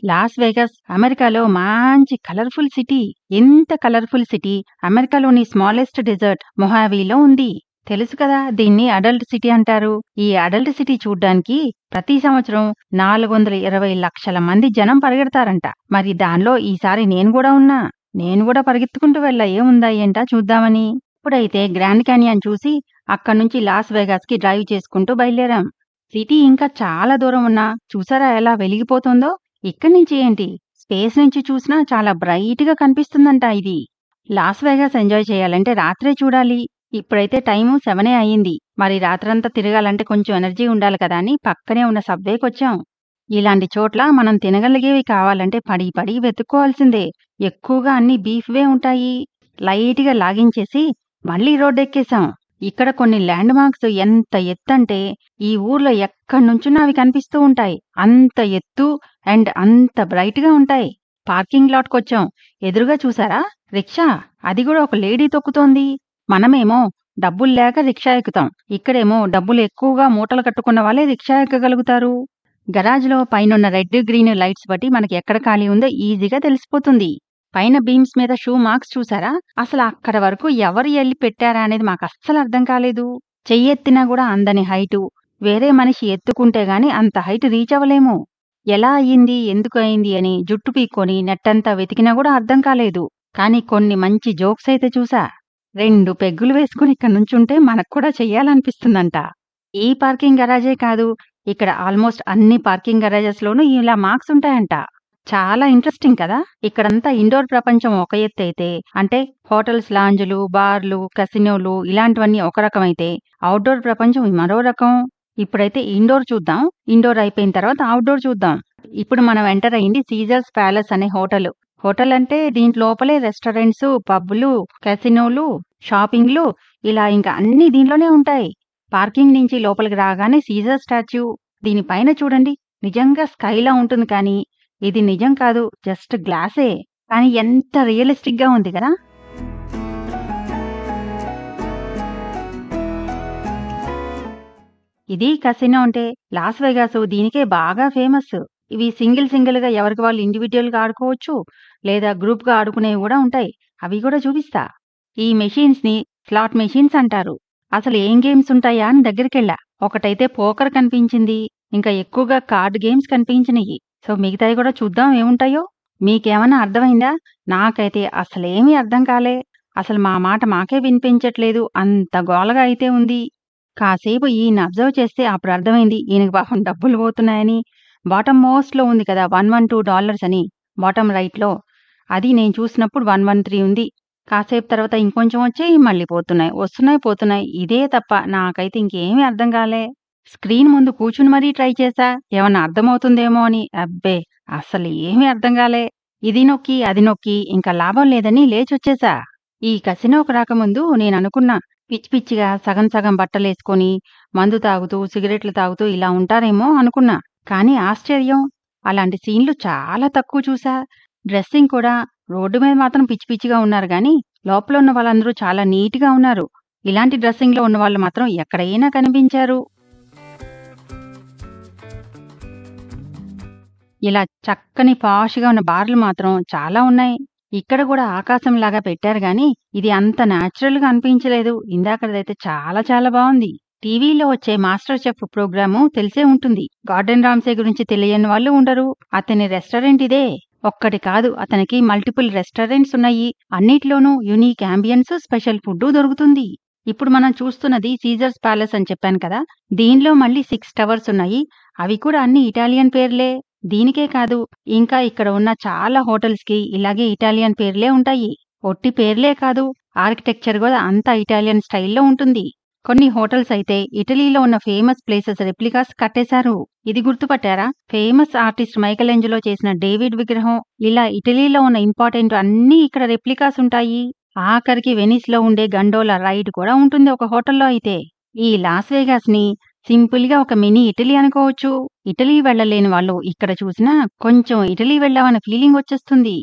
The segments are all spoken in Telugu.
లాస్ వేగాస్ అమెరికాలో మంచి కలర్‌ఫుల్ సిటీ. ఎంత కలర్‌ఫుల్ సిటీ అమెరికాలోని స్మాలెస్ట్ డెజర్ట్ మొహావీలో ఉంది. తెలుసు కదా! దీన్ని అడల్ట్ సిటీ అంటారు. ఈ అడల్ట్ సిటీ చూడ్డానికి ప్రతి సంవత్సరం 420 లక్షల మంది జనం పరిగెడతారంట. మరి దానిలో ఈసారి నేను గూడా ఉన్నా. నేను గూడా పరిగెత్తుకుంటూ వెళ్ళా ఏముందా ఏంటా చూద్దామని. ఇప్పుడైతే గ్రాండ్ క్యానియన్ చూసి అక్కడ్నుంచి లాస్ వేగాస్‌కి డ్రైవ్ చేసుకుంటూ బయలుదేరాం. సిటీ ఇంకా చాలా దూరం ఉన్నా చూసారా ఎలా వెలిగిపోతుందో? ఇక్కడి నుంచి ఏంటి స్పేస్ నుంచి చూసినా చాలా బ్రైట్‌గా కనిపిస్తుందంట ఇది. లాస్ వేగాస్ ఎంజాయ్ చేయాలంటే రాత్రే చూడాలి. ఇప్పుడైతే టైము 7 అయింది. మరి రాత్రంతా తిరగాలంటే కొంచెం ఎనర్జీ ఉండాలి కదా అని పక్కనే ఉన్న సబ్వేకొచ్చాం. ఇలాంటి చోట్ల మనం తినగలిగేవి కావాలంటే పడి పడి వెతుక్కోవాల్సిందే. ఎక్కువగా అన్ని బీఫ్‌వే ఉంటాయి. లైట్‌గా లాగించేసి మళ్ళీ రోడ్డెక్కేశాం. ఇక్కడ కొన్ని ల్యాండ్ మార్క్స్ ఎంత ఎత్తంటే ఈ ఊర్లో ఎక్కడి నుంచున్నా అవి కనిపిస్తూ ఉంటాయి. అంత ఎత్తు అండ్ అంత బ్రైట్‌గా ఉంటాయి. పార్కింగ్ లాట్‌కొచ్చాం. ఎదురుగా చూసారా? రిక్షా. అది గూడా ఒక లేడీ తొక్కుతోంది. మనమేమో డబ్బుల్లేక రిక్షా ఎక్కుతాం. ఇక్కడేమో డబ్బులు ఎక్కువగా మూటలు కట్టుకున్న వాళ్ళే రిక్షా ఎక్కగలుగుతారు. గరాజ్‌లో పైనున్న రెడ్, గ్రీన్ లైట్స్ బట్టి మనకి ఎక్కడ ఖాళీ ఉందో ఈజీగా తెలిసిపోతుంది. పైన బీమ్స్ మీద షూ మార్క్స్ చూసారా? అసలు అక్కడ వరకు ఎవరు ఎళ్లి పెట్టారా అనేది మాకస్సలు అర్థం కాలేదు. చెయ్యెత్తినా గూడా అందని హైటు. వేరే మనిషి ఎత్తుకుంటే గాని అంత హైట్ రీచ్ అవ్వలేము. ఎలా అయింది? ఎందుకు అయింది? అని జుట్టు పీక్కొని నెట్టంతా వెతికినా గూడా అర్థం కాలేదు. కానీ కొన్ని మంచి జోక్స్ అయితే చూసా. 2 పెగ్గులు వేసుకుని ఇక్కడ నుంచుంటే మనకు కూడా చెయ్యాలనిపిస్తుందంట. ఈ పార్కింగ్ గరాజే కాదు. ఇక్కడ ఆల్మోస్ట్ అన్ని పార్కింగ్ గరాజెస్‌లోనూ ఇలా మార్క్స్ ఉంటాయంట. చాలా ఇంట్రెస్టింగ్ కదా! ఇక్కడంతా ఇండోర్ ప్రపంచం ఒక ఎత్తైతే, అంటే హోటల్స్, లాంజ్‌లు, బార్‌లు, కసినోలు ఇలాంటివన్నీ ఒక రకమైతే, ఔట్‌డోర్ ప్రపంచం మరో రకం. ఇప్పుడైతే ఇండోర్ చూద్దాం. ఇండోర్ అయిపోయిన తర్వాత ఔట్‌డోర్ చూద్దాం. ఇప్పుడు మనం ఎంటర్ అయింది సీజర్స్ ప్యాలెస్ అనే హోటలు. హోటల్ అంటే దీంట్ లోపలే రెస్టారెంట్స్, పబ్‌లు, కసినోలు, షాపింగ్‌లు ఇలా ఇంకా అన్నీ దీంట్లోనే ఉంటాయి. పార్కింగ్ నుంచి లోపలికి రాగానే సీజర్ స్టాచ్యూ. దీని పైన చూడండి. నిజంగా స్కైలా ఉంటుంది కానీ ఇది నిజం కాదు. జస్ట్ గ్లాసే. కానీ ఎంత రియలిస్టిక్‌గా ఉంది గదా! ఇది కసినో అంటే లాస్ వేగాస్ దీనికే బాగా ఫేమస్. ఇవి సింగిల్‌గా ఎవరికి వాళ్ళు ఇండివిడ్యుయల్‌గా ఆడుకోవచ్చు. లేదా గ్రూప్‌గా ఆడుకునేవి గూడా ఉంటాయి. అవి గూడా చూపిస్తా. ఈ మెషిన్స్‌ని స్లాట్ మెషిన్స్ అంటారు. అసలు ఏం గేమ్స్ ఉంటాయా అని దగ్గరికెళ్ళా. ఒకటైతే పోకర్ కనిపించింది. ఇంకా ఎక్కువగా కార్డ్ గేమ్స్ కనిపించినియి. సో, మిగతాయి గూడా చూద్దాం ఏముంటాయో. మీకేమన్నా అర్థమైందా? నాకైతే అసలేమీ అర్థం కాలే. అసలు మా మాట మాకే వినిపించట్లేదు. అంత గోలగా అయితే ఉంది. కాసేపు ఈయన్ని అబ్జర్వ్ చేస్తే అప్పుడు అర్థమైంది ఈయనకి పాపం డబ్బులు పోతున్నాయని. బాటమ్ మోస్ట్‌లో ఉంది కదా! $112 అని బాటమ్ రైట్‌లో. అది నేను చూసినప్పుడు 113 ఉంది. కాసేపు తర్వాత ఇంకొంచెం వచ్చాయి, మళ్ళీ పోతున్నాయి. వస్తున్నాయి, పోతున్నాయి. ఇదే తప్ప నాకైతే ఇంకేమీ అర్థం కాలే. స్క్రీన్ ముందు కూర్చుని మరీ ట్రై చేశా. ఏమన్నా అర్థమవుతుందేమో అని. అబ్బే! అస్సలు ఏమీ అర్థం కాలే. ఇది నొక్కి, అది నొక్కి ఇంకా లాభం లేదని లేచొచ్చేశా. ఈ కసినోకి రాకముందు నేననుకున్నా పిచ్చి పిచ్చిగా సగం సగం బట్టలేసుకొని, మందు తాగుతూ, సిగరెట్లు తాగుతూ ఇలా ఉంటారేమో అనుకున్నా. కానీ ఆశ్చర్యం! అలాంటి సీన్‌లు చాలా తక్కువ చూసా. డ్రెస్సింగ్ కూడా రోడ్డు మీద మాత్రం పిచ్చి పిచ్చిగా ఉన్నారు గానీ, లోపల ఉన్న వాళ్ళందరూ చాలా నీట్‌గా ఉన్నారు. ఇలాంటి డ్రెస్సింగ్‌లో ఉన్నవాళ్ళు మాత్రం ఎక్కడైనా కనిపించారు. ఇలా చక్కని పాష్‌గా ఉన్న బార్లు మాత్రం చాలా ఉన్నాయి. ఇక్కడ గూడా ఆకాశంలాగా పెట్టారు గానీ, ఇది అంత నేచురల్‌గా అనిపించలేదు. ఇందాకదైతే చాలా చాలా బావుంది. టీవీలో వచ్చే మాస్టర్ చెఫ్ ప్రోగ్రాము తెలిసే ఉంటుంది. గార్డెన్ రామ్సే గురించి తెలియని వాళ్ళు ఉండరు. అతని రెస్టారెంట్ ఇదే. ఒక్కటి కాదు అతనికి మల్టిపుల్ రెస్టారెంట్స్ ఉన్నాయి. అన్నిట్లోనూ యూనిక్ యాంబియన్స్, స్పెషల్ ఫుడ్డు దొరుకుతుంది. ఇప్పుడు మనం చూస్తున్నది సీజర్స్ ప్యాలెస్ అని చెప్పాను కదా! దీనిలో మళ్ళీ 6 టవర్స్ ఉన్నాయి. అవి కూడా అన్ని ఇటాలియన్ పేర్లే. దీనికే కాదు, ఇంకా ఇక్కడ ఉన్న చాలా హోటల్స్‌కి ఇలాగే ఇటాలియన్ పేర్లే ఉంటాయి. ఒట్టి పేర్లే కాదు, ఆర్కిటెక్చర్ గూడా అంతా ఇటాలియన్ స్టైల్‌లో ఉంటుంది. కొన్ని హోటల్స్ అయితే ఇటలీలో ఉన్న ఫేమస్ ప్లేసెస్ రెప్లికాస్ కట్టేశారు. ఇది గుర్తుపట్టారా? ఫేమస్ ఆర్టిస్ట్ మైకెలేంజెలో చేసిన డేవిడ్ విగ్రహం, ఇలా ఇటలీలో ఉన్న ఇంపార్టెంట్ అన్నీ ఇక్కడ రెప్లికాస్ ఉంటాయి. ఆఖరికి వెనిస్‌లో ఉండే గండోలా రైడ్ కూడా ఉంటుంది ఒక హోటల్‌లో అయితే. ఈ లాస్ వేగాస్‌ని సింపుల్‌గా ఒక మినీ ఇటలీ అనుకోవచ్చు. ఇటలీ వెళ్ళలేని వాళ్ళు ఇక్కడ చూసినా కొంచెం ఇటలీ వెళ్ళామన్న ఫీలింగొచ్చేస్తుంది.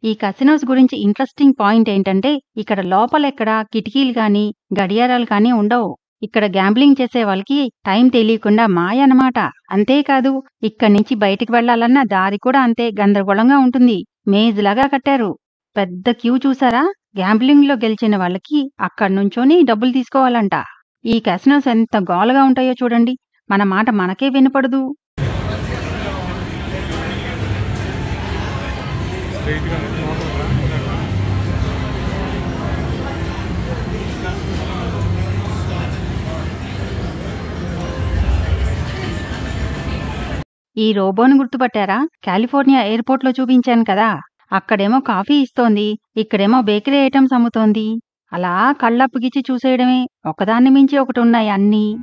ఈ కసినోస్ గురించి ఇంట్రెస్టింగ్ పాయింట్ ఏంటంటే ఇక్కడ లోపలెక్కడా కిటికీలు గానీ, గడియారాలు కానీ ఉండవు. ఇక్కడ గ్యాంబ్లింగ్ చేసే వాళ్ళకి టైం తెలియకుండా మాయ అన్నమాట. అంతేకాదు ఇక్కడి నుంచి బయటికి వెళ్లాలన్న దారి కూడా అంతే గందరగోళంగా ఉంటుంది. మేజ్‌లాగా కట్టారు. పెద్ద క్యూ చూసారా? గ్యాంబ్లింగ్‌లో గెలిచిన వాళ్ళకి అక్కడి నుంచొని డబ్బులు తీసుకోవాలంట. ఈ కాసినోస్ ఎంత గోలగా ఉంటాయో చూడండి. మన మాట మనకే వినపడదు. ఈ రోబోని గుర్తుపట్టారా? కాలిఫోర్నియా ఎయిర్‌పోర్ట్‌లో చూపించాను కదా! అక్కడేమో కాఫీ ఇస్తోంది. ఇక్కడేమో బేకరీ ఐటెమ్స్ అమ్ముతోంది. అలా కళ్ళప్పగిచ్చి చూసేయడమే. ఒకదాన్ని మించి ఒకటున్నాయి అన్నీ.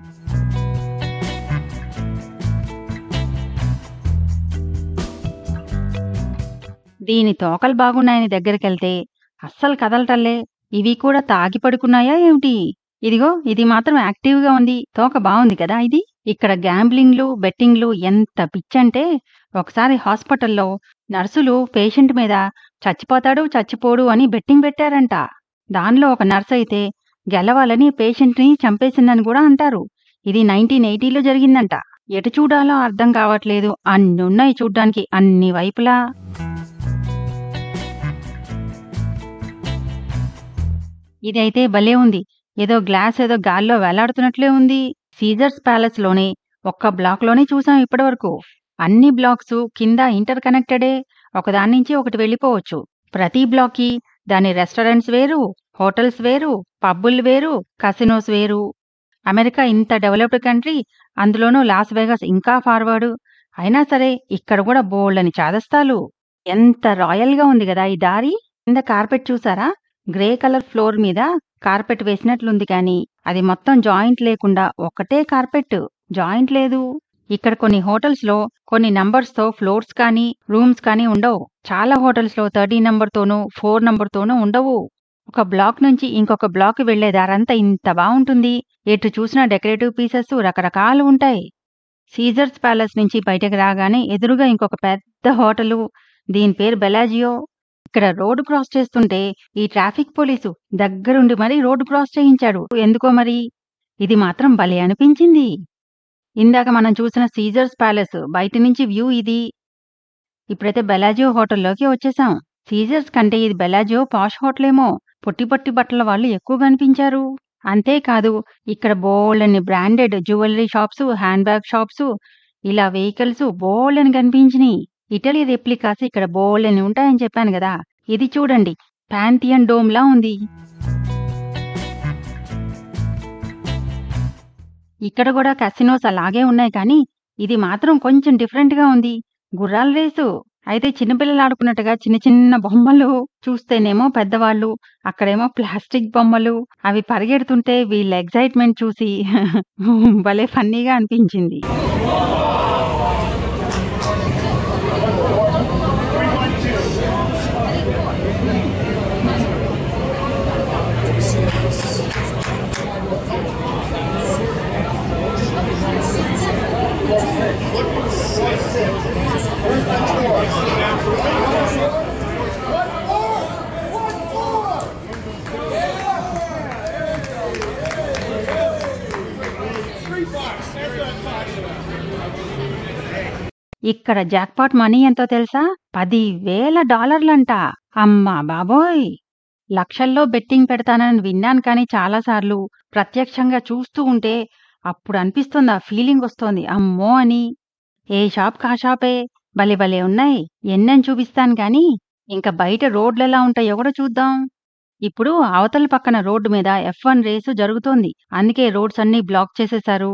దీని తోకలు బాగున్నాయని దగ్గరికెళ్తే అస్సలు కదలటల్లే. ఇవి కూడా తాగి పడుకున్నాయా ఏమిటి? ఇదిగో ఇది మాత్రం యాక్టివ్‌గా ఉంది. తోక బావుంది కదా ఇది. ఇక్కడ గ్యాంబ్లింగ్‌లు, బెట్టింగ్‌లు ఎంత పిచ్చంటే ఒకసారి హాస్పిటల్‌లో నర్సులు పేషెంట్ మీద చచ్చిపోతాడు, చచ్చిపోడు అని బెట్టింగ్ పెట్టారంట. దానిలో ఒక నర్సయితే గెలవాలని పేషెంట్‌ని చంపేసిందని గూడా అంటారు. ఇది 1980లో జరిగిందంట. ఎటు చూడాలో అర్థం కావట్లేదు. అన్నున్నాయి చూడ్డానికి అన్ని వైపులా. ఇదైతే భలే ఉంది. ఏదో గాల్లో వేలాడుతున్నట్లే ఉంది. సీజర్స్ ప్యాలెస్‌లోనే ఒక్క బ్లాక్‌లోనే చూసాం ఇప్పటివరకు. అన్ని బ్లాక్సు కింద ఇంటర్ కనెక్టెడే. ఒకదాన్నించి ఒకటి వెళ్ళిపోవచ్చు. ప్రతి బ్లాక్‌కి దాని రెస్టారెంట్స్ వేరు, హోటల్స్ వేరు, పబ్బులు వేరు, కసినోస్ వేరు. అమెరికా ఇంత డెవలప్డ్ కంట్రీ. అందులోనూ లాస్ వేగాస్ ఇంకా ఫార్వర్డు. అయినా సరే ఇక్కడ కూడా బోలెడన్ని చాదస్తాలు. ఎంత రాయల్‌గా ఉంది గదా ఈ దారి. కింద కార్పెట్ చూసారా? గ్రే కలర్ ఫ్లోర్ మీద కార్పెట్ వేసినట్లుంది కానీ అది మొత్తం జాయింట్ లేకుండా ఒక్కటే కార్పెట్. జాయింట్ లేదు. ఇక్కడ కొన్ని హోటల్స్‌లో కొన్ని నంబర్స్‌తో ఫ్లోర్స్ కానీ, రూమ్స్ కానీ ఉండవు. చాలా హోటల్స్‌లో 30 నంబర్‌తోనూ, 4 నంబర్‌తోనూ ఉండవు. ఒక బ్లాక్ నుంచి ఇంకొక బ్లాక్‌కి వెళ్లే దారంతా ఇంత బావుంటుంది. ఎటు చూసినా డెకరేటివ్ పీసెస్ రకరకాలు ఉంటాయి. సీజర్స్ ప్యాలెస్ నుంచి బయటకు రాగానే ఎదురుగా ఇంకొక పెద్ద హోటలు. దీని పేరు బెలాజియో. ఇక్కడ రోడ్డు క్రాస్ చేస్తుంటే ఈ ట్రాఫిక్ పోలీసు దగ్గరుండి మరీ రోడ్డు క్రాస్ చేయించాడు. ఎందుకో మరి. ఇది మాత్రం భలే అనిపించింది. ఇందాక మనం చూసిన సీజర్స్ ప్యాలెస్ బయటి నుంచి వ్యూ ఇది. ఇప్పుడైతే బెలాజియో హోటల్లోకి వచ్చేసాం. సీజర్స్ కంటే ఇది బెలాజియో పాష్ హోటలేమో. పొట్టి పొట్టి బట్టల వాళ్ళు ఎక్కువ కనిపించారు. అంతేకాదు ఇక్కడ బోలెడన్ని branded jewellery shops, hand bag shops, ఇలా వెహికల్స్ బోలెడన్ని కనిపించినియి. ఇటలీ రెప్లికాస్ ఇక్కడ బోలెడన్ని ఉంటాయని చెప్పాను గదా! ఇది చూడండి. పాంథియన్ డోమ్‌లా ఉంది. ఇక్కడ గూడా కసినోస్ అలాగే ఉన్నాయి కానీ, ఇది మాత్రం కొంచెం డిఫరెంట్‌గా ఉంది. గుర్రాల రేసు. అయితే చిన్నపిల్లలు ఆడుకున్నట్టుగా చిన్న చిన్న బొమ్మలు, చూస్తేనేమో పెద్దవాళ్ళు, అక్కడేమో ప్లాస్టిక్ బొమ్మలు. అవి పరిగెడుతుంటే వీళ్ళ ఎక్సైట్‌మెంట్ చూసి భలే ఫన్నీగా అనిపించింది. ఇక్కడ జాక్‌పాట్ మనీ ఎంతో తెలుసా? $10,000 అమ్మా బాబోయ్! లక్షల్లో బెట్టింగ్ పెడతానని విన్నాను కానీ చాలా సార్లు ప్రత్యక్షంగా చూస్తూ ఉంటే అప్పుడు అనిపిస్తుంది. ఆ ఫీలింగొస్తోంది. అమ్మో అని. ఏ షాప్‌కి ఆ షాపే. భలే భలే ఉన్నాయి. ఎన్నని చూపిస్తాను గానీ, ఇంక బయట రోడ్లెలా ఉంటాయో గూడా చూద్దాం. ఇప్పుడు అవతల పక్కన రోడ్డు మీద F1 రేసు జరుగుతోంది. అందుకే రోడ్స్ అన్నీ బ్లాక్ చేసేశారు.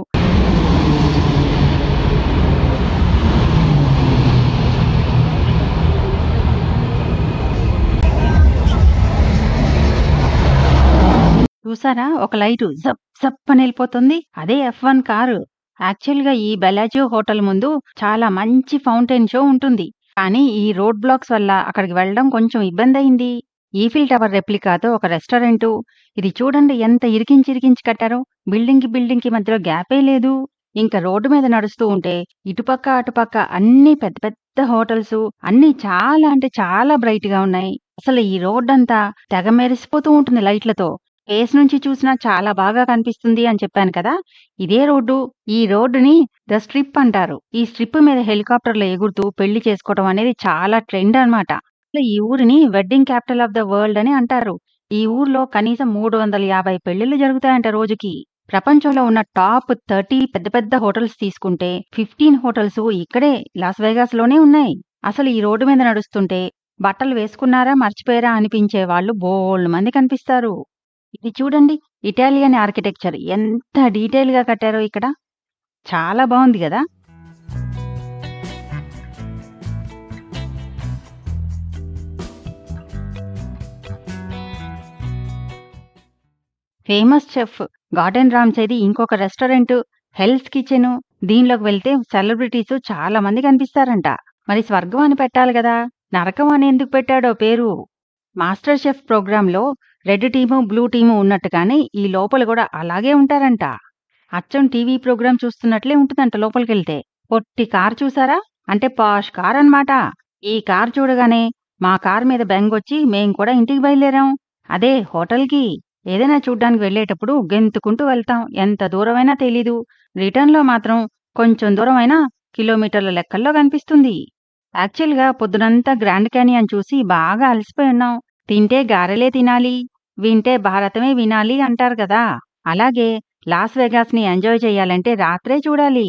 చూసారా? ఒక లైటు జప్ జప్ అని ఎళ్ళిపోతుంది. అదే F1 కారు. యాక్చువల్‌గా ఈ బెలాజియో హోటల్ ముందు చాలా మంచి ఫౌంటైన్ షో ఉంటుంది. కానీ ఈ రోడ్ బ్లాక్స్ వల్ల అక్కడికి వెళ్ళడం కొంచెం ఇబ్బందయింది. ఈఫిల్ టవర్ రెప్లికాతో ఒక రెస్టారెంటు. ఇది చూడండి ఎంత ఇరికించి కట్టారో. బిల్డింగ్‌కి మధ్యలో గ్యాపే లేదు. ఇంక రోడ్డు మీద నడుస్తూ ఉంటే ఇటుపక్క, అటుపక్క అన్నీ పెద్ద పెద్ద హోటల్సు. అన్నీ చాలా అంటే చాలా బ్రైట్‌గా ఉన్నాయి. అసలు ఈ రోడ్డంతా తెగ మెరిసిపోతూ ఉంటుంది లైట్‌లతో. స్పేస్ నుంచి చూసినా చాలా బాగా కనిపిస్తుంది అని చెప్పాను కదా! ఇదే రోడ్డు. ఈ రోడ్డుని ద స్ట్రిప్ అంటారు. ఈ స్ట్రిప్ మీద హెలికాప్టర్‌లో ఎగురుతూ పెళ్లి చేసుకోవడం అనేది చాలా ట్రెండ్ అన్నమాట. అసలు ఈ ఊరిని wedding capital of the world అని అంటారు. ఈ ఊర్లో కనీసం 350 పెళ్లిళ్లు జరుగుతాయంట రోజుకి. ప్రపంచంలో ఉన్న టాప్ 30 పెద్ద పెద్ద హోటల్స్ తీసుకుంటే 15 హోటల్స్ ఇక్కడే లాస్ వేగాస్‌లోనే ఉన్నాయి. అసలు ఈ రోడ్డు మీద నడుస్తుంటే బట్టలు వేసుకున్నారా మర్చిపోయారా అనిపించే వాళ్ళు బోలెడుమంది కనిపిస్తారు. ఇది చూడండి. ఇటాలియన్ ఆర్కిటెక్చర్ ఎంత డీటెయిల్‌గా కట్టారో ఇక్కడ. చాలా బావుంది గదా! ఫేమస్ చెఫ్ గార్డెన్ రామ్సేది ఇంకొక రెస్టారెంట్ హెల్స్ కిచెను. దీనిలోకి వెళ్తే సెలబ్రిటీస్ చాలా మంది కనిపిస్తారంట. మరి స్వర్గం అని పెట్టాలి గదా! నరకం అని ఎందుకు పెట్టాడో పేరు? మాస్టర్ షెఫ్ ప్రోగ్రామ్‌లో రెడ్ టీము, బ్లూ టీము ఉన్నట్టుగానే ఈ లోపల గూడా అలాగే ఉంటారంట. అచ్చం టీవీ ప్రోగ్రామ్ చూస్తున్నట్లే ఉంటుందంట లోపలికెళ్తే. పొట్టి కారు చూసారా? అంటే పాష్ కారనమాట. ఈ కారు చూడగానే మా కారు మీద బెంగొచ్చి మేం కూడా ఇంటికి బయలుదేరాం. అదే హోటల్‌కి. ఏదైనా చూడ్డానికి వెళ్ళేటప్పుడు గెంతుకుంటూ వెళ్తాం. ఎంత దూరమైనా తెలీదు. రిటర్న్‌లో మాత్రం కొంచెం దూరమైనా కిలోమీటర్ల లెక్కల్లో కనిపిస్తుంది. యాక్చువల్‌గా పొద్దునంతా గ్రాండ్ క్యానియన్ చూసి బాగా అలసిపోయున్నాం. తింటే గారెలే తినాలి, వింటే భారతమే వినాలి అంటారు కదా! అలాగే లాస్ వెగాస్‌ని ఎంజాయ్ చేయాలంటే రాత్రే చూడాలి.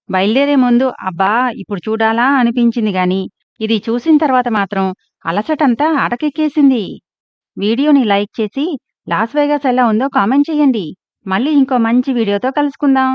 బయలుదేరే ముందు అబ్బా! ఇప్పుడు చూడాలా అనిపించింది గానీ, ఇది చూసిన తర్వాత మాత్రం అలసటంతా అటకెక్కేసింది. వీడియోని లైక్ చేసి లాస్ వెగాస్ ఎలా ఉందో కామెంట్ చేయండి. మళ్ళీ ఇంకో మంచి వీడియోతో కలుసుకుందాం.